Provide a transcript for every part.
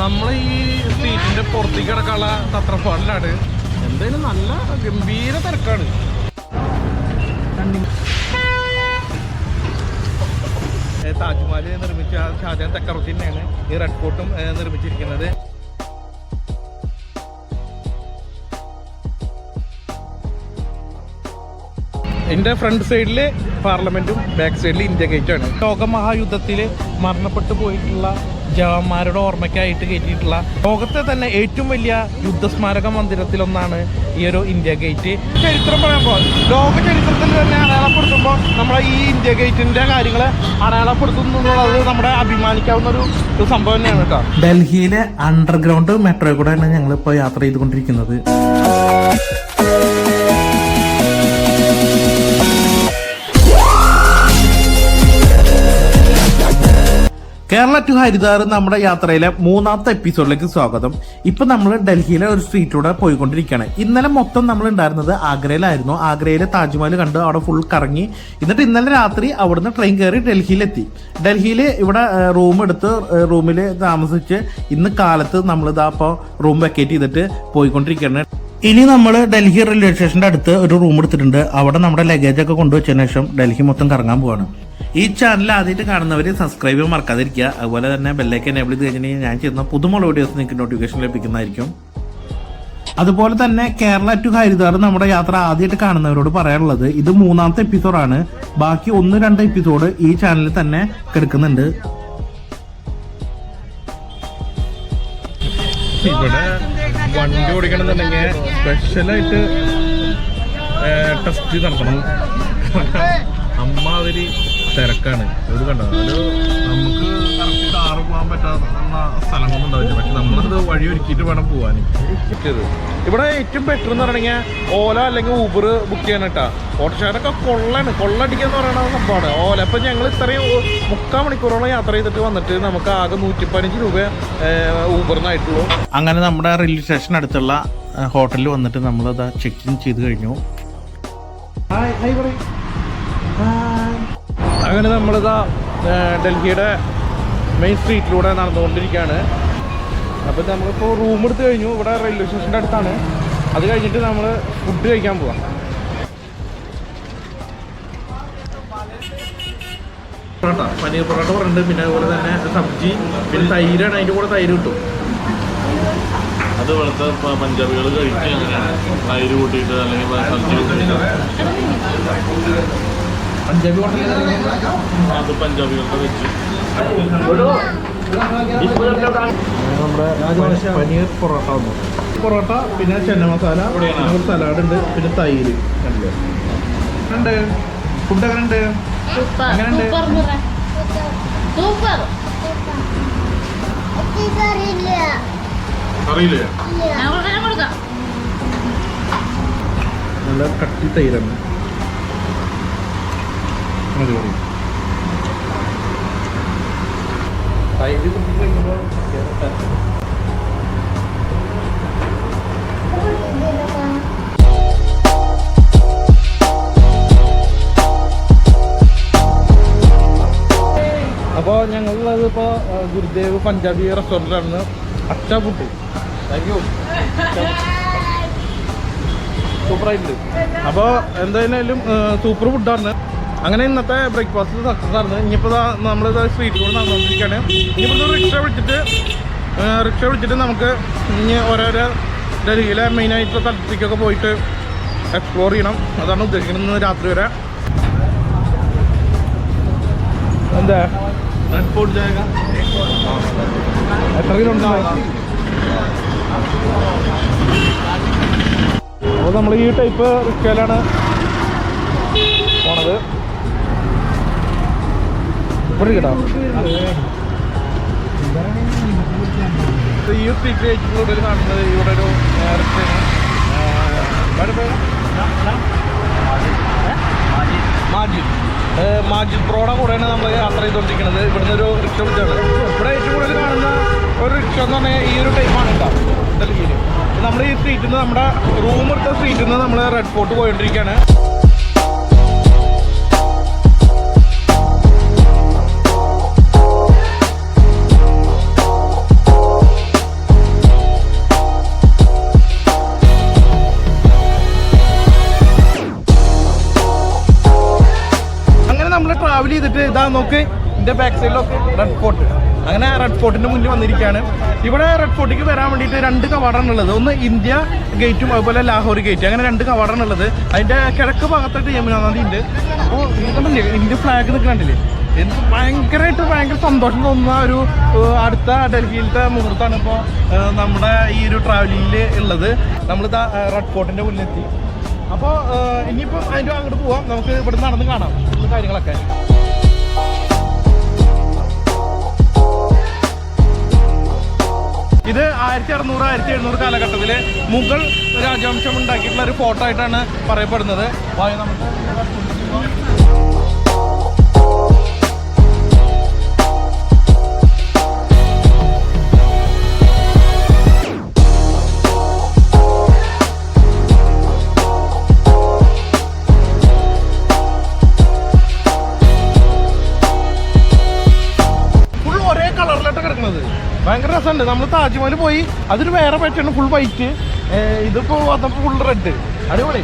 നമ്മൾ ഈ സ്ട്രീറ്റിന്റെ പുറത്തേക്ക് കിടക്കാനുള്ള തത്രപ്പാടിലാണ്. എന്തായാലും നല്ല ഗംഭീര തിരക്കാണ്. താജ്മഹൽ നിർമ്മിച്ച ഷാജഹാൻ ചക്രവർത്തിനെയാണ് ഈ റെഡ് ഫോർട്ടും നിർമ്മിച്ചിരിക്കുന്നത്. എൻ്റെ ഫ്രണ്ട് സൈഡിൽ പാർലമെന്റും ബാക്ക് സൈഡിൽ ഇന്ത്യ ഗേറ്റാണ്. ലോകമഹായുദ്ധത്തിൽ മരണപ്പെട്ടു പോയിട്ടുള്ള ജവാന്മാരുടെ ഓർമ്മയ്ക്കായിട്ട് കയറ്റിയിട്ടുള്ള ലോകത്തെ തന്നെ ഏറ്റവും വലിയ യുദ്ധസ്മാരക മന്ദിരത്തിലൊന്നാണ് ഈ ഒരു ഇന്ത്യ ഗേറ്റ്. ചരിത്രം പറയുമ്പോൾ ലോക ചരിത്രത്തിൽ തന്നെ അടയാളപ്പെടുത്തുമ്പോൾ നമ്മളെ ഈ ഇന്ത്യ ഗേറ്റിന്റെ കാര്യങ്ങൾ അടയാളപ്പെടുത്തുന്നുള്ളത് നമ്മുടെ അഭിമാനിക്കാവുന്ന ഒരു സംഭവം തന്നെയാണ് കേട്ടോ. ഡൽഹിയിലെ അണ്ടർഗ്രൗണ്ട് മെട്രോയിൽ കൂടെയാണ് ഞങ്ങളിപ്പോൾ യാത്ര ചെയ്തുകൊണ്ടിരിക്കുന്നത്. കേരള ടു ഹരിദ്വാർ നമ്മുടെ യാത്രയിലെ 3ാമത്തെ എപ്പിസോഡിലേക്ക് സ്വാഗതം. ഇപ്പൊ നമ്മൾ ഡൽഹിയിലെ ഒരു സ്ട്രീറ്റിലൂടെ പോയിക്കൊണ്ടിരിക്കുകയാണ്. ഇന്നലെ മൊത്തം നമ്മൾ ഉണ്ടായിരുന്നത് ആഗ്രയിലായിരുന്നു. ആഗ്രയിലെ താജ്മഹൽ കണ്ട് അവിടെ ഫുൾ കറങ്ങി. എന്നിട്ട് ഇന്നലെ രാത്രി അവിടുന്ന് ട്രെയിൻ കയറി ഡൽഹിയിലെത്തി. ഡൽഹിയിൽ ഇവിടെ റൂം എടുത്ത് റൂമിൽ താമസിച്ച് ഇന്ന് കാലത്ത് നമ്മളിതാ ഇപ്പോൾ റൂം വെക്കേറ്റ് ചെയ്തിട്ട് പോയിക്കൊണ്ടിരിക്കുകയാണ്. ഇനി നമ്മൾ ഡൽഹി റെയിൽവേ സ്റ്റേഷന്റെ അടുത്ത് ഒരു റൂം എടുത്തിട്ടുണ്ട്. അവിടെ നമ്മുടെ ലഗേജ് ഒക്കെ കൊണ്ടുവച്ചതിന് ശേഷം ഡൽഹി മൊത്തം കറങ്ങാൻ പോവാണ്. ഈ ചാനൽ ആദ്യമായിട്ട് കാണുന്നവർ സബ്സ്ക്രൈബ് ചെയ്യാൻ മറക്കാതിരിക്കുക. അതുപോലെ തന്നെ ബെല്ലൈക്കൻ എനേബിൾ ചെയ്ത് കഴിഞ്ഞാൽ ഞാൻ ചെയ്യുന്ന പുതുമുള്ള വീഡിയോസ് നിങ്ങൾക്ക് നോട്ടിഫിക്കേഷൻ ലഭിക്കുന്നതായിരിക്കും. അതുപോലെ തന്നെ കേരള ടു ഹരിദ്വാർ നമ്മുടെ യാത്ര ആദ്യമായിട്ട് കാണുന്നവരോട് പറയാനുള്ളത് ഇത് 3ാമത്തെ എപ്പിസോഡാണ്. ബാക്കി 1-2 എപ്പിസോഡ് ഈ ചാനലിൽ തന്നെ കിടക്കുന്നുണ്ട്. ഇവിടെ വണ്ടി ഓടിക്കണമെന്നുണ്ടെങ്കിൽ സ്പെഷ്യലായിട്ട് ടെസ്റ്റ് നടത്തണം. അമ്മാതിരി തിരക്കാണ്. ഇത് കണ്ടോ, ഒരു നമുക്ക് കറക്റ്റ് കാറ് പോകാൻ പറ്റാത്ത സ്ഥലങ്ങളൊന്നും ഉണ്ടാവില്ല. പക്ഷെ നമ്മളത് വഴി ഒരുക്കിയിട്ട് വേണം പോകാൻ. ഇവിടെ ഏറ്റവും ബെറ്റർ എന്ന് പറഞ്ഞാൽ ഓല അല്ലെങ്കിൽ ഊബർ ബുക്ക് ചെയ്യാൻ കേട്ടാ. ഓട്ടോഷാരൊക്കെ കൊള്ളടിക്കാന്ന് പറയുന്ന സംഭവമാണ് ഓല. അപ്പം ഞങ്ങൾ ഇത്രയും 3/4 മണിക്കൂറോളം യാത്ര ചെയ്തിട്ട് വന്നിട്ട് നമുക്ക് ആകെ 115 രൂപ ഊബറിനായിട്ടുള്ളൂ. അങ്ങനെ നമ്മുടെ റെയിൽവേ സ്റ്റേഷൻ അടുത്തുള്ള ഹോട്ടലിൽ വന്നിട്ട് നമ്മളത് ചെക്ക് ഇൻ ചെയ്ത് കഴിഞ്ഞു. അങ്ങനെ നമ്മളിതാ ഡൽഹിയുടെ മെയിൻ സ്ട്രീറ്റിലൂടെ നടന്നുകൊണ്ടിരിക്കുകയാണ്. അപ്പോൾ നമ്മളിപ്പോൾ റൂം എടുത്ത് കഴിഞ്ഞു. ഇവിടെ റെയിൽവേ സ്റ്റേഷൻ്റെ അടുത്താണ്. അത് കഴിഞ്ഞിട്ട് നമ്മൾ ഫുഡ് കഴിക്കാൻ പോവാം. പൊറോട്ട, പനീർ പൊറോട്ട പറഞ്ഞിട്ട്, പിന്നെ അതുപോലെ തന്നെ സബ്ജി, പിന്നെ തൈരാണ്. അതിൻ്റെ കൂടെ തൈര് കിട്ടും. അത് ഇവിടുത്തെ പഞ്ചാബികൾ കഴിക്കുക അങ്ങനെയാണ്, തൈര് കൂട്ടിയിട്ട് അല്ലെങ്കിൽ സബ്ജി കൂട്ടിയിട്ട്. പഞ്ചാബി ഹോട്ടൽ അത് പഞ്ചാബികളുടെ വെച്ച് നമ്മുടെ പനീർ പൊറോട്ട വന്നു. പൊറോട്ട, പിന്നെ ചെന്ന മസാല, ഒരു സലാഡ് ഉണ്ട്, പിന്നെ തൈര്. ഉണ്ട് ഫുഡ് എങ്ങനെ ഉണ്ട്? അറിയില്ലേ? നല്ല കട്ടി തൈരാണ്. അടിപൊളി തൈര് കുട്ടി കഴിക്കുമ്പോൾ അപ്പോൾ ഞങ്ങളുള്ളത് ഇപ്പോൾ ഗുരുദേവ് പഞ്ചാബി റെസ്റ്റോറൻറ്റിലാണ്. അച്ഛാ ഫുഡ്, താങ്ക് യു, സൂപ്പറായിട്ടുണ്ട്. അപ്പോൾ എന്തായാലും സൂപ്പർ ഫുഡാണ്. അങ്ങനെ ഇന്നത്തെ ബ്രേക്ക്ഫാസ്റ്റ് സക്സസ് ആയിരുന്നു. ഇനിയിപ്പോൾ നമ്മളിത് സ്ട്രീറ്റിലൂടെ നടന്നുകൊണ്ടിരിക്കുകയാണ്. ഇനിയിപ്പോൾ റിക്ഷ വിളിച്ചിട്ട് നമുക്ക് ഇനി ഓരോരോ ഡൽഹിയിലെ മെയിനായിട്ടുള്ള സ്ഥലത്തേക്കൊക്കെ പോയിട്ട് എക്സ്പ്ലോർ ചെയ്യണം. അതാണ് ഉദ്ദേശിക്കുന്നത് രാത്രി വരെ. എന്താ റെഡ് ഫോർട്ട് ജായക എത്ര കിലോ ഉണ്ടാവും? അപ്പോൾ നമ്മൾ ഈ ടൈപ്പ് റിക്ഷയിലാണ് പോണത്. ഇവിടെ കേട്ടോ ഈ സ്ട്രീറ്റ് ലൈറ്റിലൂടെ കാണുന്നത് ഇവിടെ ഒരു റിക്ഷയാണ്. മാജിദ് ബ്രോയുടെ കൂടെയാണ് നമ്മൾ യാത്ര ചെയ്തുകൊണ്ടിരിക്കുന്നത്. ഇവിടുന്ന് ഒരു റിക്ഷ വിളിച്ചാണ്. ഇവിടെ ഏറ്റവും കൂടുതൽ കാണുന്ന ഒരു റിക്ഷ എന്ന് പറഞ്ഞാൽ ഈ ഒരു ടൈപ്പാണ് കേട്ടോ ഡൽഹിയിൽ. നമ്മൾ ഈ സ്ട്രീറ്റിൽ നിന്ന് നമ്മുടെ റൂം എടുത്ത സ്ട്രീറ്റിൽ നിന്ന് നമ്മൾ റെഡ് ഫോർട്ട് പോയിക്കൊണ്ടിരിക്കുകയാണ്. ട്രാവൽ ചെയ്തിട്ട് ഇതാ നോക്ക്, ഇതിന്റെ ബാക്ക് സൈഡിലൊക്കെ റെഡ് ഫോർട്ട്. അങ്ങനെ റെഡ് ഫോർട്ടിന്റെ മുന്നിൽ വന്നിരിക്കുകയാണ്. ഇവിടെ റെഡ് ഫോർട്ടിലേക്ക് വരാൻ വേണ്ടിയിട്ട് 2 കവാടമാണ് ഉള്ളത്. ഒന്ന് ഇന്ത്യ ഗേറ്റും അതുപോലെ ലാഹോർ ഗേറ്റ്, അങ്ങനെ 2 കവാടമാണ് ഉള്ളത്. അതിന്റെ കിഴക്ക് ഭാഗത്തായിട്ട് യമുനാ നദി ഉണ്ട്. അപ്പോൾ ഇതുണ്ടല്ലേ ഇന്ത്യ ഫ്ലാഗ് നിൽക്കണ്ടില്ലേ, എനിക്ക് ഭയങ്കര സന്തോഷം തോന്നുന്ന ഒരു അടുത്ത ഡൽഹിയിലത്തെ മുഹൂർത്തമാണ് ഇപ്പോൾ നമ്മുടെ ഈ ഒരു ട്രാവലിങ്ങിൽ ഉള്ളത്. നമ്മളിതാ റെഡ് ഫോർട്ടിന്റെ മുന്നിലെത്തി. അപ്പോൾ ഇനിയിപ്പോൾ അതിൻ്റെ അങ്ങോട്ട് പോവാം, നമുക്ക് ഇവിടെ നടന്ന് കാണാം കാര്യങ്ങളൊക്കെ. ഇത് 1600-1700 കാലഘട്ടത്തില് മുഗൾ രാജവംശം ഉണ്ടാക്കിയിട്ടുള്ള ഒരു ഫോട്ടോ ആയിട്ടാണ് പറയപ്പെടുന്നത്. നമുക്ക് ഫുൾ ഒരേ കളറിലോട്ട് കിടക്കുന്നത് ഭയങ്കര രസമുണ്ട്. നമ്മൾ താജ്മഹൽ പോയി, അതൊരു വേറെ പാറ്റേൺ, ഫുൾ വൈറ്റ്. ഇതിപ്പോൾ വന്നപ്പോൾ ഫുൾ റെഡ്, അടിപൊളി.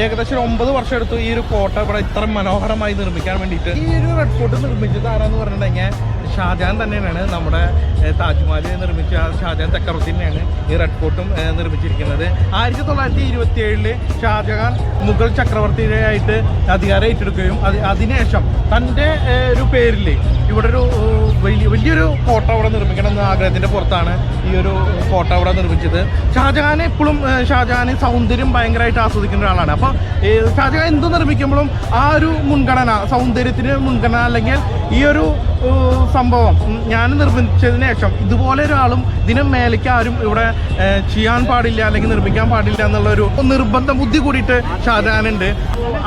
ഏകദേശം 9 വർഷം എടുത്തു ഈ ഒരു കോട്ട ഇവിടെ ഇത്ര മനോഹരമായി നിർമ്മിക്കാൻ വേണ്ടിയിട്ട്. ഈ ഒരു റെഡ് ഫോർട്ട് നിർമ്മിച്ചത് ആരാന്ന് പറഞ്ഞിട്ടുണ്ടെങ്കിൽ ഷാജഹാൻ തന്നെയാണ്. നമ്മുടെ താജ്മഹൽ നിർമ്മിച്ച ഷാജഹാൻ ചക്രവർത്തി തന്നെയാണ് ഈ റെഡ് ഫോർട്ടും നിർമ്മിച്ചിരിക്കുന്നത്. 1927 ഷാജഹാൻ മുഗൾ ചക്രവർത്തിയായിട്ട് അധികാരം ഏറ്റെടുക്കുകയും അതിനുശേഷം തൻ്റെ ഒരു പേരിൽ ഇവിടെ ഒരു വലിയൊരു കോട്ട അവിടെ നിർമ്മിക്കണം എന്ന ആഗ്രഹത്തിൻ്റെ പുറത്താണ് ഈ ഒരു കോട്ട അവിടെ നിർമ്മിച്ചത്. ഷാജഹാൻ എപ്പോഴും സൗന്ദര്യം ഭയങ്കരമായിട്ട് ആസ്വദിക്കുന്ന ഒരാളാണ്. അപ്പോൾ ഷാജഹാൻ എന്ത് നിർമ്മിക്കുമ്പോഴും ആ ഒരു മുൻഗണന, സൗന്ദര്യത്തിന് മുൻഗണന, അല്ലെങ്കിൽ ഈ ഒരു സംഭവം ഞാൻ നിർമ്മിച്ചതിന് ശേഷം ഇതുപോലെ ഒരാളും ഇതിനും മേലേക്ക് ആരും ഇവിടെ ചെയ്യാൻ പാടില്ല അല്ലെങ്കിൽ നിർമ്മിക്കാൻ പാടില്ല എന്നുള്ളൊരു നിർബന്ധ ബുദ്ധി കൂടിയിട്ട് ഷാജഹാനുണ്ട്.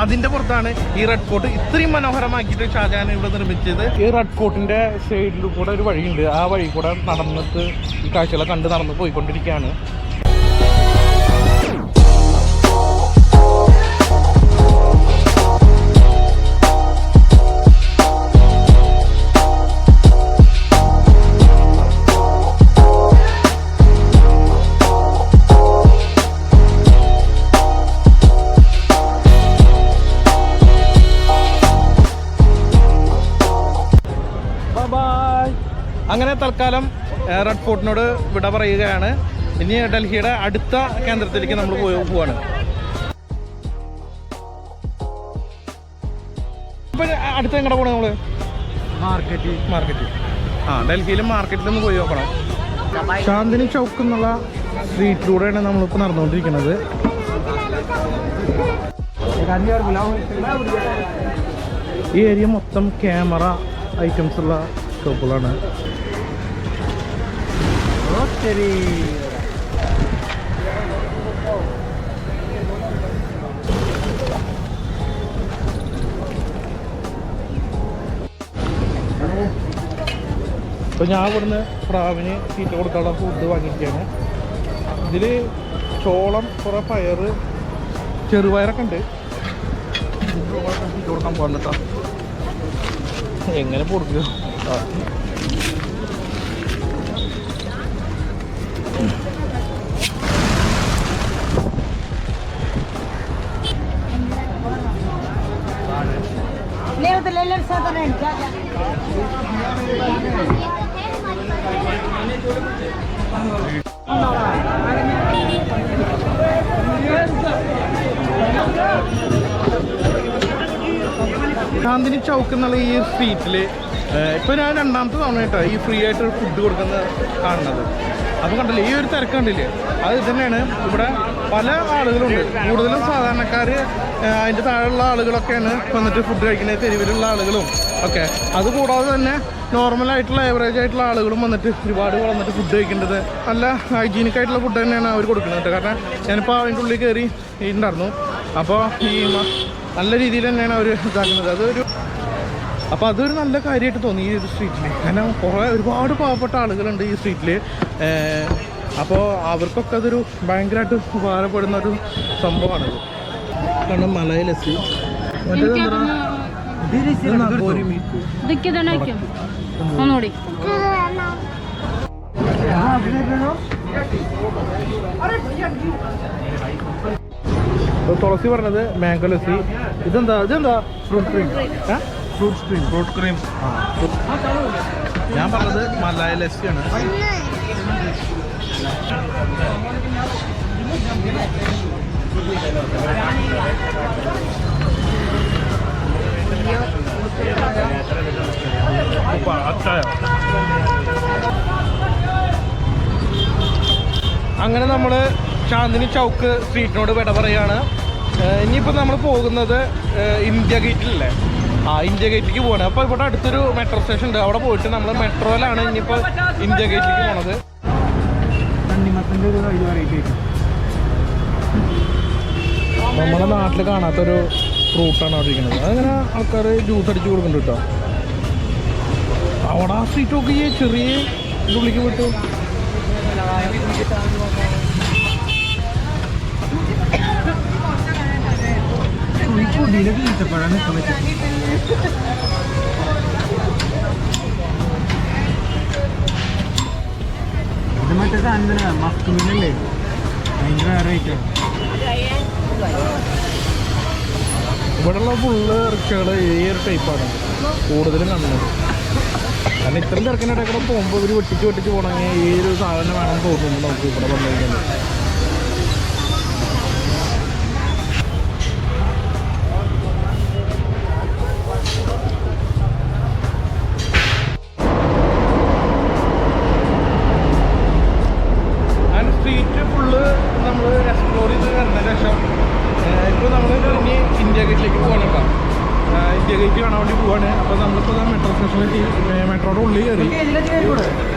അതിൻ്റെ പുറത്താണ് ഈ റെഡ് ഫോർട്ട് ഇത്രയും മനോഹരമാക്കിയിട്ട് ഷാജഹാൻ ഇവിടെ നിർമ്മിച്ചത്. ഈ റെഡ് ഫോർട്ടിൻ്റെ സൈഡിൽ കൂടെ ഒരു വഴിയുണ്ട്, ആ വഴി കൂടെ നടന്നിട്ട് ഈ കാഴ്ചകളെ കണ്ട് നടന്ന് പോയിക്കൊണ്ടിരിക്കുകയാണ്. അങ്ങനെ തൽക്കാലം റെഡ് ഫോർട്ടിനോട് വിട പറയുകയാണ്. ഇനി ഡൽഹിയുടെ അടുത്ത കേന്ദ്രത്തിലേക്ക് നമ്മൾ പോവാണ്. ഇപ്പം അടുത്ത എങ്ങോട്ട് പോകണം നമ്മൾ? മാർക്കറ്റ്. ഡൽഹിയിലും മാർക്കറ്റിലൊന്ന് പോയി നോക്കണം. ചാന്ദിനി ചൗക്ക് എന്നുള്ള സ്ട്രീറ്റിലൂടെയാണ് നമ്മളിപ്പോൾ നടന്നുകൊണ്ടിരിക്കുന്നത്. ഈ ഏരിയ മൊത്തം ക്യാമറ ഐറ്റംസ് ഉള്ള ഷോപ്പുകളാണ്. ശരി, ഇപ്പോൾ ഞാൻ ഇവിടുന്ന് പ്രാവിന് തീറ്റ കൊടുക്കാനുള്ള ഫുഡ് വാങ്ങിയിരിക്കുകയാണ്. ഇതിൽ ചോളം, കുറേ പയറ്, ചെറുപയറൊക്കെ ഉണ്ട്. തീറ്റ കൊടുക്കാൻ പോകാൻ കേട്ടോ. എങ്ങനെ കൊടുക്കുക? ചാന്ദിനി ചൗക്ക് എന്നുള്ള ഈ സ്ട്രീറ്റിൽ ഇപ്പോൾ ഞാൻ 2ാമത്തെ തവണ കേട്ടോ ഈ ഫ്രീ ആയിട്ട് ഫുഡ് കൊടുക്കുന്നത് കാണുന്നത്. അപ്പോൾ കണ്ടില്ലേ ഈ ഒരു തിരക്ക് കണ്ടില്ലേ, അത് തന്നെയാണ്. ഇവിടെ പല ആളുകളുണ്ട്, കൂടുതലും സാധാരണക്കാർ, അതിൻ്റെ താഴെയുള്ള ആളുകളൊക്കെയാണ് വന്നിട്ട് ഫുഡ് കഴിക്കുന്നത്, തെരുവിലുള്ള ആളുകളും ഒക്കെ. അതുകൂടാതെ തന്നെ നോർമലായിട്ടുള്ള ആവറേജ് ആയിട്ടുള്ള ആളുകളും വന്നിട്ട് ഒരുപാട് വന്നിട്ട് ഫുഡ് കഴിക്കേണ്ടത് നല്ല ഹൈജീനിക് ആയിട്ടുള്ള ഫുഡ് തന്നെയാണ് അവർ കൊടുക്കുന്നത്. കാരണം ഞാനിപ്പോൾ അതിൻ്റെ ഉള്ളിൽ കയറി ഉണ്ടായിരുന്നു. അപ്പോൾ ഈ നല്ല രീതിയിൽ തന്നെയാണ് അവർ ഇതാക്കുന്നത്. അപ്പോൾ അതൊരു നല്ല കാര്യമായിട്ട് തോന്നി ഈ ഒരു സ്ട്രീറ്റിൽ. കാരണം ഒരുപാട് പാവപ്പെട്ട ആളുകളുണ്ട് ഈ സ്ട്രീറ്റിൽ. അപ്പോൾ അവർക്കൊക്കെ അതൊരു ഭയങ്കരമായിട്ട് ഉപകാരപ്പെടുന്ന ഒരു സംഭവമാണത്. കാരണം മലയ ലസ്സി, തുളസി പറഞ്ഞത് മാംഗോ ലസ്സി. ഇതെന്താ ഫ്രൂട്ട് ഡ്രിങ്ക്? Fruit cream. ഞാൻ പറഞ്ഞത് മലായ ലസ്സിയാണ്. അങ്ങനെ നമ്മൾ ചാന്ദിനി ചൗക്ക് സ്ട്രീറ്റിനോട് വിട പറയാണ്. ഇനിയിപ്പോൾ നമ്മൾ പോകുന്നത് ഇന്ത്യ ഗേറ്റിലല്ലേ, ഇന്ത്യ ഗേറ്റിലേക്ക് പോകണം. അപ്പോൾ ഇവിടെ അടുത്തൊരു മെട്രോ സ്റ്റേഷൻ ഉണ്ട്, അവിടെ പോയിട്ട് നമ്മൾ മെട്രോയിലാണ് ഇനിയിപ്പോൾ ഇന്ത്യ ഗേറ്റിലേക്ക് പോണത്. നമ്മുടെ നാട്ടിൽ കാണാത്തൊരു ഫ്രൂട്ടാണ് അവിടെ ഇരിക്കുന്നത്. അതങ്ങനെ ആൾക്കാർ ജ്യൂസ് അടിച്ച് കൊടുക്കുന്നുണ്ട് കേട്ടോ. അവിടെ ആ സ്ട്രീറ്റ് നോക്കി ചെറിയ ഉള്ളിലേക്ക് വിട്ടു. മറ്റേ സാധനം മസ്കുമിനല്ലേ, ഭയങ്കര റേറ്റാണ്. ഇവിടെയുള്ള ഫുള്ള് റിക്ഷകൾ ഈ ഒരു ടൈപ്പാണ് കൂടുതലും കാണുന്നത്. കാരണം ഇത്രയും തിരക്കിനിടയിൽ കൂടെ പോകുമ്പോൾ ഇവർ വെട്ടിച്ച് പോകണമെങ്കിൽ ഈ ഒരു സാധനം വേണമെന്ന് തോന്നുന്നു നമുക്ക് ഇവിടെ വന്നു കഴിഞ്ഞാൽ. സ്ട്രീറ്റ് ഫുള്ള് നമ്മൾ എക്സ്പ്ലോർ ചെയ്ത് വരുന്നതിന് ശേഷം ഇപ്പോൾ നമ്മൾ ഇനി ഇന്ത്യ ഗേറ്റിലേക്ക് പോകണം കേട്ടോ. ഇന്ത്യ ഗേറ്റ് കാണാൻ വേണ്ടി പോവാണ്. അപ്പോൾ നമ്മളിപ്പോൾ മെട്രോ സ്റ്റേഷനിലെത്തി. മെട്രോയുടെ ഉള്ളിൽ കയറി.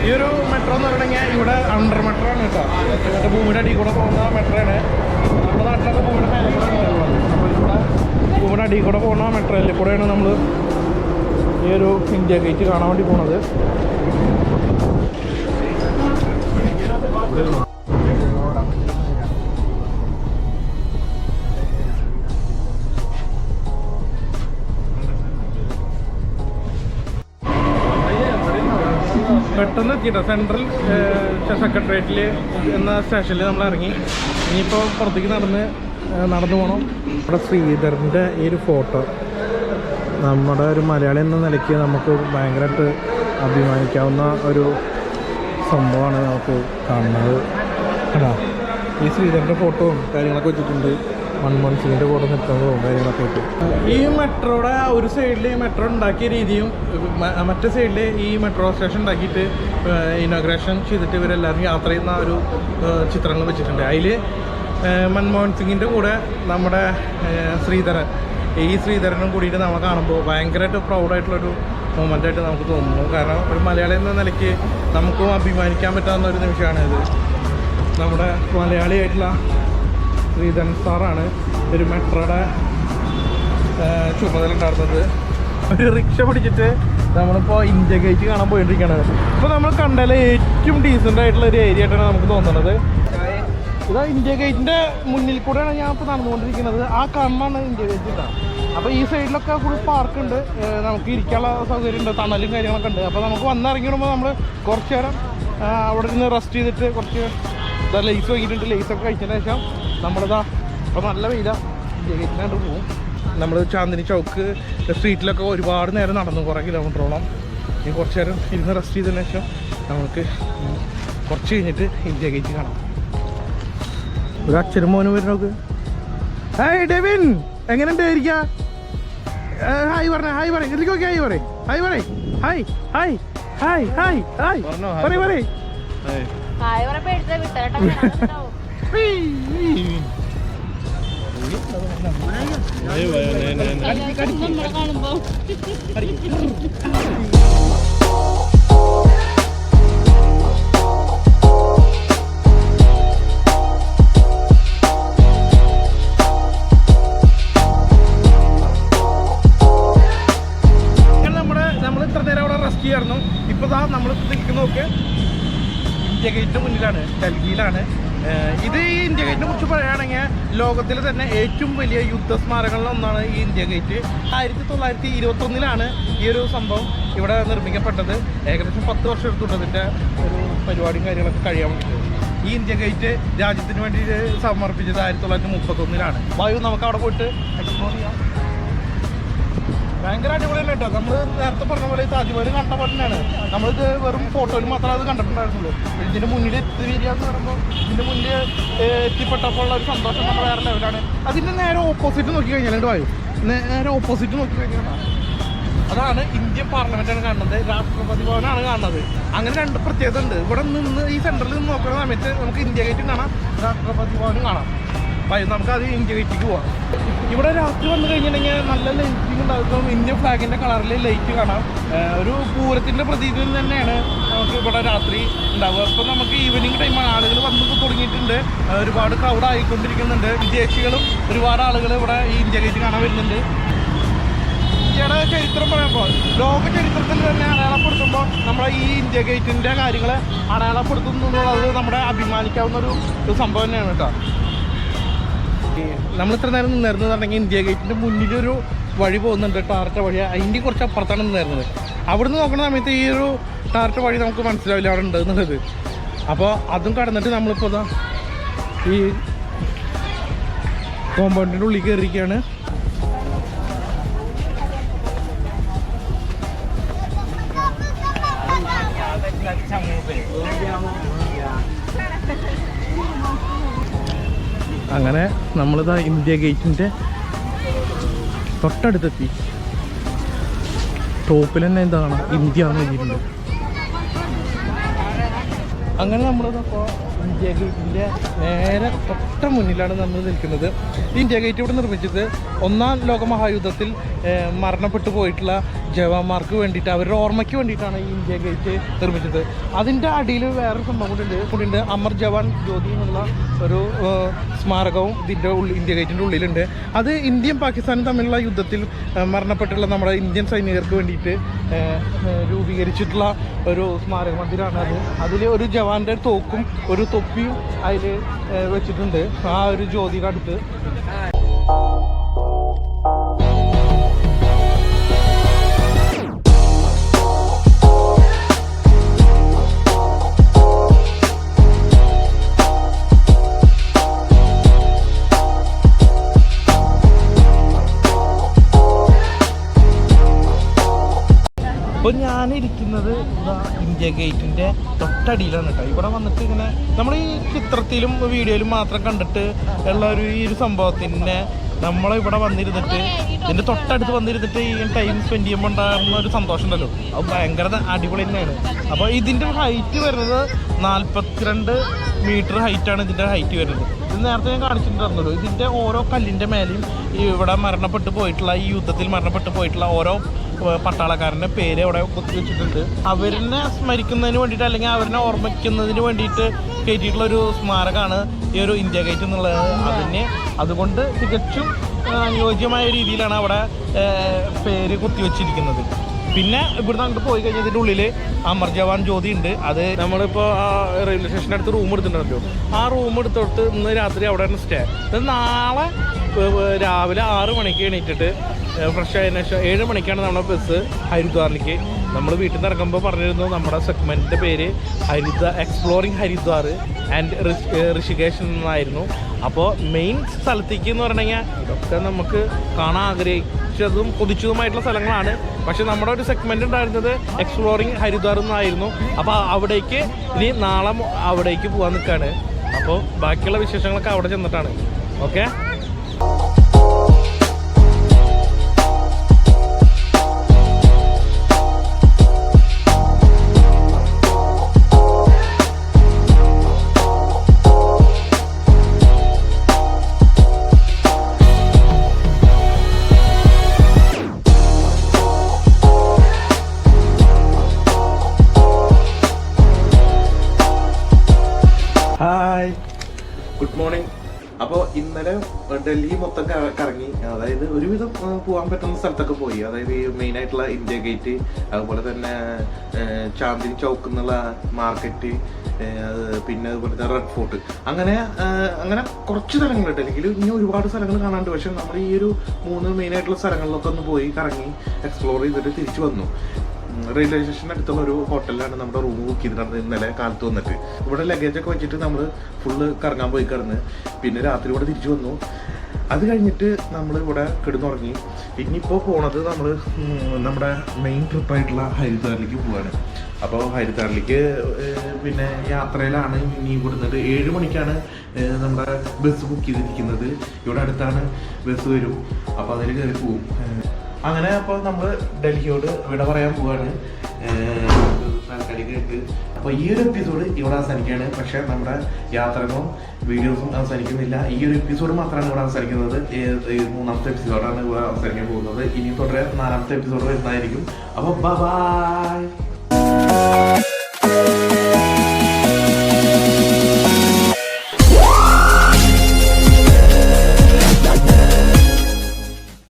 ഈ ഒരു മെട്രോ എന്ന് പറയണമെങ്കിൽ ഇവിടെ അണ്ടർ മെട്രോ ആണ് കേട്ടോ. മറ്റേ ഭൂമിയുടെ അടിയിൽ കൂടെ പോകുന്ന മെട്രോ ആണ്. നമ്മുടെ നാട്ടിലൊക്കെ ഭൂമിയുടെ മേലെ കൂടെ ഉള്ളത്. അപ്പോൾ ഇവിടെ ഭൂമിയുടെ അടിയിൽ കൂടെ പോകുന്ന മെട്രോയിൽ കൂടെയാണ് നമ്മൾ ഈ ഒരു ഇന്ത്യ ഗേറ്റ് കാണാൻ വേണ്ടി പോണത്. പെട്ടെന്ന് എത്തിയിട്ടോ സെൻട്രൽ സെക്രട്ടേറിയറ്റിൽ എന്ന സ്റ്റേഷനിൽ നമ്മൾ ഇറങ്ങി. ഇനിയിപ്പോൾ പുറത്തേക്ക് നടന്നു പോകണം. ഇവിടെ ശ്രീധരൻ്റെ ഈ ഒരു ഫോട്ടോ നമ്മുടെ ഒരു മലയാളി എന്ന നിലയ്ക്ക് നമുക്ക് ഭയങ്കരമായിട്ട് അഭിമാനിക്കാവുന്ന ഒരു സംഭവമാണ് നമുക്ക് കാണുന്നത്. അതാ ഈ ശ്രീധരൻ്റെ ഫോട്ടോയും കാര്യങ്ങളൊക്കെ വെച്ചിട്ടുണ്ട്. മൻമോഹൻ സിംഗിൻ്റെ കൂടെ നിൽക്കുന്നതും കാര്യങ്ങളൊക്കെ ആയിട്ട്. ഈ മെട്രോയുടെ ഒരു സൈഡിൽ ഈ മെട്രോ ഉണ്ടാക്കിയ രീതിയും മറ്റേ സൈഡിൽ ഈ മെട്രോ സ്റ്റേഷൻ ഉണ്ടാക്കിയിട്ട് ഇനോഗ്രേഷൻ ചെയ്തിട്ട് ഇവരെല്ലാവരും യാത്ര ചെയ്യുന്ന ഒരു ചിത്രങ്ങൾ വെച്ചിട്ടുണ്ട്. അതിൽ മൻമോഹൻ സിംഗിൻ്റെ കൂടെ നമ്മുടെ ശ്രീധരനും കൂടിയിട്ട് നമ്മൾ കാണുമ്പോൾ ഭയങ്കരമായിട്ട് പ്രൗഡായിട്ടുള്ളൊരു മൊമെൻ്റായിട്ട് നമുക്ക് തോന്നുന്നു. കാരണം ഒരു മലയാളി എന്ന നിലയ്ക്ക് നമുക്കും അഭിമാനിക്കാൻ പറ്റാവുന്ന ഒരു നിമിഷമാണ് ഇത്. നമ്മുടെ മലയാളിയായിട്ടുള്ള ശ്രീധരൻ സാറാണ് ഒരു മെട്രോയുടെ ചുമതല ഉണ്ടായിരുന്നത്. ഒരു റിക്ഷ പിടിച്ചിട്ട് നമ്മളിപ്പോൾ ഇന്ത്യ ഗേറ്റ് കാണാൻ പോയിട്ടിരിക്കുകയാണ്. ഇപ്പോൾ നമ്മൾ കണ്ടാൽ ഏറ്റവും ഡീസൻ്റ് ആയിട്ടുള്ള ഒരു ഏരിയ ആയിട്ടാണ് നമുക്ക് തോന്നുന്നത്. ഇതാ ഇന്ത്യ ഗേറ്റിൻ്റെ മുന്നിൽ കൂടെയാണ് ഞാൻ ഇപ്പോൾ നടന്നുകൊണ്ടിരിക്കുന്നത്. ആ കണ്ണാണ് ഇന്ത്യ ഗേറ്റ് ഉണ്ടാകും. അപ്പോൾ ഈ സൈഡിലൊക്കെ ഫുൾ പാർക്കുണ്ട്, നമുക്ക് ഇരിക്കാനുള്ള സൗകര്യമുണ്ട്, തണലും കാര്യങ്ങളൊക്കെ ഉണ്ട്. അപ്പോൾ നമുക്ക് വന്നിറങ്ങിയിടുമ്പോൾ നമ്മൾ കുറച്ച് നേരം അവിടെ നിന്ന് റെസ്റ്റ് ചെയ്തിട്ട് കുറച്ച് ലേസ് വാങ്ങിയിട്ടുണ്ട്. ലേസൊക്കെ കഴിച്ചതിന് ശേഷം നമ്മളിതാ ഇപ്പോൾ നല്ല വെയില ഇന്ത്യ ഗേറ്റിനാണ്ട് പോകും. നമ്മൾ ചാന്ദിനി ചൗക്ക് സ്ട്രീറ്റിലൊക്കെ ഒരുപാട് നേരം നടന്നു, കുറേ കിലോമീറ്ററോളം. ഇനി കുറച്ച് നേരം ഇരുന്ന് റെസ്റ്റ് ചെയ്തതിന് ശേഷം നമുക്ക് കുറച്ച് കഴിഞ്ഞിട്ട് ഇന്ത്യ ഗേറ്റ് കാണാം. ഒരു അച്ഛനും മോനും വരും നോക്ക്. ഹായ് ഡെവിൻ, എങ്ങനെയുണ്ട് ഇരിക്കുക? ഹായ് പറഞ്ഞ, ഹായ് പറയും, ഇതിലേക്ക് നോക്കി ഹായ് പറയും, ഹായ് പറയും, hi hi hi hi hi പറയും പറയും. നമ്മൾ ഇത്ര നേരം അവിടെ റെസ്റ്റ് ചെയ്യായിരുന്നു. ഇപ്പോൾ നമ്മൾ നിൽക്കുന്ന നോക്ക് ഇന്ത്യ ഗേറ്റിന് മുന്നിലാണ്, ഡൽഹിയിലാണ്. ഇത് ഈ ഇന്ത്യ ഗേറ്റിനെ കുറിച്ച് പറയുകയാണെങ്കിൽ ലോകത്തിലെ തന്നെ ഏറ്റവും വലിയ യുദ്ധസ്മാരകങ്ങളിൽ ഒന്നാണ് ഈ ഇന്ത്യ ഗേറ്റ്. 1921 ഈ ഒരു സംഭവം ഇവിടെ നിർമ്മിക്കപ്പെട്ടത്. ഏകദേശം 10 വർഷം എടുത്തിട്ടുണ്ട് ഇതിൻ്റെ ഒരു പരിപാടിയും കാര്യങ്ങളൊക്കെ കഴിയാൻ വേണ്ടിയിട്ട്. ഈ ഇന്ത്യ ഗേറ്റ് രാജ്യത്തിന് വേണ്ടി സമർപ്പിച്ചത് 1931. വായു നമുക്ക് അവിടെ പോയിട്ട് എക്സ്പ്ലോർ ചെയ്യാം. ഭയങ്കര അടിപൊളി തന്നെ കേട്ടോ. നമ്മൾ നേരത്തെ പറഞ്ഞ പോലെ താജ്മഹൽ കണ്ട പോലെ തന്നെയാണ്. നമ്മളിത് വെറും ഫോട്ടോയിൽ മാത്രമേ അത് കണ്ടിട്ടുണ്ടായിരുന്നുള്ളൂ. ഇതിൻ്റെ മുന്നിൽ എത്തിവരിക എന്ന് പറയുമ്പോൾ ഇതിൻ്റെ മുന്നിൽ എത്തിപ്പെട്ടപ്പോൾ ഉള്ള ഒരു സന്തോഷം നമ്മൾ വേറെ ലെവലാണ്. അതിൻ്റെ നേരെ ഓപ്പോസിറ്റ് നോക്കി കഴിഞ്ഞാൽ വായു നേരെ ഓപ്പോസിറ്റ് നോക്കി കഴിഞ്ഞാൽ അതാണ് ഇന്ത്യൻ പാർലമെന്റാണ് കാണുന്നത്, രാഷ്ട്രപതി ഭവനാണ് കാണുന്നത്. അങ്ങനെ രണ്ട് പ്രത്യേകത ഉണ്ട്. ഇവിടെ നിന്ന് ഈ സെൻറ്ററിൽ നിന്ന് നോക്കുന്ന സമയത്ത് നമുക്ക് ഇന്ത്യ ഗേറ്റും കാണാം, രാഷ്ട്രപതി ഭവനും കാണാം. നമുക്ക് അത് ഇന്ത്യ ഗേറ്റിലേക്ക് പോവാം. ഇവിടെ രാത്രി വന്നു കഴിഞ്ഞിട്ടുണ്ടെങ്കിൽ നല്ല ലൈറ്റിംഗ് ഉണ്ടാകും. ഇന്ത്യൻ ഫ്ലാഗിൻ്റെ കളറിൽ ലൈറ്റ് കാണാം. ഒരു പൂരത്തിൻ്റെ പ്രതീതി തന്നെയാണ് നമുക്ക് ഇവിടെ രാത്രി ഉണ്ടാവുക. ഇപ്പം നമുക്ക് ഈവനിങ് ടൈമാണ്, ആളുകൾ വന്നു തുടങ്ങിയിട്ടുണ്ട്. ഒരുപാട് ക്രൗഡ് ആയിക്കൊണ്ടിരിക്കുന്നുണ്ട്. വിദേശികളും ഒരുപാട് ആളുകൾ ഇവിടെ ഈ ഇന്ത്യ ഗേറ്റ് കാണാൻ വരുന്നുണ്ട്. ഇന്ത്യയുടെ ചരിത്രം പറയുമ്പോൾ ലോക ചരിത്രത്തിൽ തന്നെ അടയാളപ്പെടുത്തുമ്പോൾ നമ്മുടെ ഈ ഇന്ത്യ ഗേറ്റിൻ്റെ കാര്യങ്ങൾ അടയാളപ്പെടുത്തുന്നു എന്നുള്ളത് നമ്മുടെ അഭിമാനിക്കാവുന്ന ഒരു സംഭവം തന്നെയാണ് കേട്ടോ. നമ്മൾ ഇത്ര നേരം നിന്നിരുന്നതാണെങ്കിൽ ഇന്ത്യ ഗേറ്റിൻ്റെ മുന്നിലൊരു വഴി പോകുന്നുണ്ട്, ടാറിട്ട വഴി. അതിൻ്റെ കുറച്ച് അപ്പുറത്താണ് നിന്നിരുന്നത്. അവിടുന്ന് നോക്കുന്ന സമയത്ത് ഈ ഒരു ടാറിട്ട വഴി നമുക്ക് മനസ്സിലാവില്ല അവിടെ ഉണ്ട് എന്നുള്ളത്. അപ്പോൾ അതും കടന്നിട്ട് നമ്മളിപ്പോൾ ഈ കോമ്പൗണ്ടിൻ്റെ ഉള്ളിൽ കയറിയിരിക്കുകയാണ്. അങ്ങനെ നമ്മളിതാ ഇന്ത്യ ഗേറ്റിൻ്റെ തൊട്ടടുത്തെത്തി. ടോപ്പിൽ തന്നെ എന്താണ് ഇന്ത്യ എന്ന് എഴുതിയിട്ടുണ്ട്. അങ്ങനെ നമ്മളിതപ്പോൾ ഇന്ത്യ ഗേറ്റിൻ്റെ നേരെ തൊട്ട മുന്നിലാണ് നമ്മൾ നിൽക്കുന്നത്. ഇന്ത്യ ഗേറ്റ് ഇവിടെ നിർമ്മിച്ചത് 1ാം ലോക മഹായുദ്ധത്തിൽ മരണപ്പെട്ടു പോയിട്ടുള്ള ജവാന്മാർക്ക് വേണ്ടിയിട്ട്, അവരുടെ ഓർമ്മയ്ക്ക് വേണ്ടിയിട്ടാണ് ഈ ഇന്ത്യ ഗേറ്റ് നിർമ്മിച്ചത്. അതിൻ്റെ അടിയിൽ വേറൊരു സംഭവം കൂടിയുണ്ട്. അമർ ജവാൻ ജ്യോതി എന്നുള്ള ഒരു സ്മാരകവും ഇതിൻ്റെ ഇന്ത്യ ഗേറ്റിൻ്റെ ഉള്ളിലുണ്ട്. അത് ഇന്ത്യയും പാകിസ്ഥാനും തമ്മിലുള്ള യുദ്ധത്തിൽ മരണപ്പെട്ടുള്ള നമ്മുടെ ഇന്ത്യൻ സൈനികർക്ക് വേണ്ടിയിട്ട് രൂപീകരിച്ചിട്ടുള്ള ഒരു സ്മാരക മന്ദിരമാണ് അത്. അതിൽ ഒരു ജവാന്റെ തോക്കും ഒരു തൊപ്പിയും അതിൽ വെച്ചിട്ടുണ്ട്, ആ ഒരു ജ്യോതിയുടെ അടുത്ത്. അപ്പോൾ ഞാനിരിക്കുന്നത് ഇന്ത്യ ഗേറ്റിൻ്റെ തൊട്ടടിയിലാണ് കേട്ടോ. ഇവിടെ വന്നിട്ട് ഇങ്ങനെ നമ്മൾ ഈ ചിത്രത്തിലും വീഡിയോയിലും മാത്രം കണ്ടിട്ട് ഉള്ള ഈ ഒരു സംഭവത്തിൻ്റെ നമ്മളിവിടെ വന്നിരുന്നിട്ട് ഇതിൻ്റെ തൊട്ടടുത്ത് വന്നിരുന്നിട്ട് ഈ ടൈം സ്പെൻഡ് ചെയ്യുമ്പോൾ ഉണ്ടാകുന്ന ഒരു സന്തോഷം ഉണ്ടല്ലോ, അത് ഭയങ്കര അടിപൊളി തന്നെയാണ്. അപ്പോൾ ഇതിൻ്റെ ഹൈറ്റ് വരുന്നത് 42 മീറ്റർ ഹൈറ്റാണ് ഇതിൻ്റെ ഹൈറ്റ് വരുന്നത്. ഇത് നേരത്തെ ഞാൻ കാണിച്ചിട്ടുണ്ടായിരുന്നല്ലോ. ഇതിൻ്റെ ഓരോ കല്ലിൻ്റെ മേലെയും ഇവിടെ മരണപ്പെട്ടു പോയിട്ടുള്ള, ഈ യുദ്ധത്തിൽ മരണപ്പെട്ടു പോയിട്ടുള്ള ഓരോ പട്ടാളക്കാരൻ്റെ പേര് അവിടെ കുത്തി വെച്ചിട്ടുണ്ട്. അവരിനെ സ്മരിക്കുന്നതിന് വേണ്ടിയിട്ട് അല്ലെങ്കിൽ അവരിനെ ഓർമ്മിക്കുന്നതിന് വേണ്ടിയിട്ട് കയറ്റിയിട്ടുള്ള ഒരു സ്മാരകമാണ് ഈ ഒരു ഇന്ത്യ ഗേറ്റ് എന്നുള്ളത്. അതുകൊണ്ട് തികച്ചും അനുയോജ്യമായ രീതിയിലാണ് അവിടെ പേര് കുത്തിവെച്ചിരിക്കുന്നത്. പിന്നെ ഇവിടുന്ന് അങ്ങോട്ട് പോയി കഴിഞ്ഞാൽ ഇതിൻ്റെ ഉള്ളിൽ അമർ ജവാൻ ജ്യോതി ഉണ്ട്. അത് നമ്മളിപ്പോൾ ആ റെയിൽവേ സ്റ്റേഷൻ്റെ അടുത്ത് റൂം എടുത്തിട്ടുണ്ടല്ലോ, ആ റൂം എടുത്തോട്ട് ഇന്ന് രാത്രി അവിടെ സ്റ്റേ. ഇത് നാളെ രാവിലെ 6 മണിക്ക് എണീറ്റിട്ട് ഫ്രഷ് ആയതിനു ശേഷം 7 മണിക്കാണ് നമ്മുടെ ബസ് ഹരിദ്വാറിലേക്ക്. നമ്മൾ വീട്ടിൽ നിന്ന് ഇറങ്ങുമ്പോൾ പറഞ്ഞിരുന്നു നമ്മുടെ സെഗ്മെൻറ്റിൻ്റെ പേര് എക്സ്പ്ലോറിങ് ഹരിദ്വാർ ആൻഡ് ഋഷികേശ് എന്നായിരുന്നു. അപ്പോൾ മെയിൻ സ്ഥലത്തേക്ക് എന്ന് പറഞ്ഞു കഴിഞ്ഞാൽ ഇതൊക്കെ നമുക്ക് കാണാൻ ആഗ്രഹിച്ചതും കൊതിച്ചതുമായിട്ടുള്ള സ്ഥലങ്ങളാണ്. പക്ഷെ നമ്മുടെ ഒരു സെഗ്മെൻ്റ് ഉണ്ടായിരുന്നത് എക്സ്പ്ലോറിങ് ഹരിദ്വാർ എന്നായിരുന്നു. അപ്പോൾ അവിടേക്ക് ഇനി നാളെ അവിടേക്ക് പോകാൻ നിൽക്കുകയാണ്. അപ്പോൾ ബാക്കിയുള്ള വിശേഷങ്ങളൊക്കെ അവിടെ ചെന്നിട്ടാണ്. ഓക്കെ. Hi, good morning. അപ്പോൾ ഇന്നലെ ഡൽഹി മൊത്തം കറങ്ങി, അതായത് ഒരുവിധം പോകാൻ പറ്റുന്ന സ്ഥലത്തൊക്കെ പോയി. അതായത് ഈ മെയിനായിട്ടുള്ള ഇന്ത്യ ഗേറ്റ്, അതുപോലെ തന്നെ ചാന്ദിനി ചൗക്ക് എന്നുള്ള മാർക്കറ്റ്, പിന്നെ അതുപോലെ റെഡ് ഫോർട്ട്, അങ്ങനെ കുറച്ച് സ്ഥലങ്ങൾ ഡൽഹിയിൽ. ഇനി ഒരുപാട് സ്ഥലങ്ങൾ കാണാണ്ട്. പക്ഷെ നമ്മൾ ഈ ഒരു 3 മെയിനായിട്ടുള്ള സ്ഥലങ്ങളിലൊക്കെ ഒന്ന് പോയി കറങ്ങി എക്സ്പ്ലോർ ചെയ്തിട്ട് തിരിച്ചു വന്നു. റെയിൽവേ സ്റ്റേഷൻ്റെ അടുത്തുള്ള ഒരു ഹോട്ടലിലാണ് നമ്മുടെ റൂം ബുക്ക് ചെയ്തിട്ടുണ്ടായിരുന്നത് ഇന്നലെ കാലത്ത് വന്നിട്ട്. ഇവിടെ ലഗേജൊക്കെ വെച്ചിട്ട് നമ്മൾ ഫുള്ള് കറങ്ങാൻ പോയി കിടന്ന് പിന്നെ രാത്രി ഇവിടെ തിരിച്ചു വന്നു. അത് കഴിഞ്ഞിട്ട് നമ്മൾ ഇവിടെ കിടന്നുറങ്ങി. ഇനിയിപ്പോൾ പോണത് നമ്മൾ നമ്മുടെ മെയിൻ ട്രിപ്പായിട്ടുള്ള ഹരിദ്വാറിലേക്ക് പോവാണ്. അപ്പോൾ ഹരിദ്വാറിലേക്ക് പിന്നെ യാത്രയിലാണ്. ഇനി ഇവിടുന്ന് 7 മണിക്കാണ് നമ്മുടെ ബസ് ബുക്ക് ചെയ്തിരിക്കുന്നത്. ഇവിടെ അടുത്താണ് ബസ് വരും. അപ്പോൾ അതിൽ കയറി പോവും. അങ്ങനെ അപ്പോൾ നമ്മൾ ഡൽഹിയോട് വിട പറയാൻ പോവാണ് താൽക്കാലികമായിട്ട്. അപ്പോൾ ഈ ഒരു എപ്പിസോഡ് ഇവിടെ അവസാനിക്കുകയാണ്. പക്ഷേ നമ്മുടെ യാത്രകളും വീഡിയോസും അവസാനിക്കുന്നില്ല. ഈ ഒരു എപ്പിസോഡ് മാത്രമാണ് ഇവിടെ അവസാനിക്കുന്നത്. 3ാമത്തെ എപ്പിസോഡാണ് ഇവിടെ അവസാനിക്കാൻ പോകുന്നത്. ഇനി തുടരെ 4ാമത്തെ എപ്പിസോഡ് വരുന്നതായിരിക്കും. അപ്പോൾ ബൈ.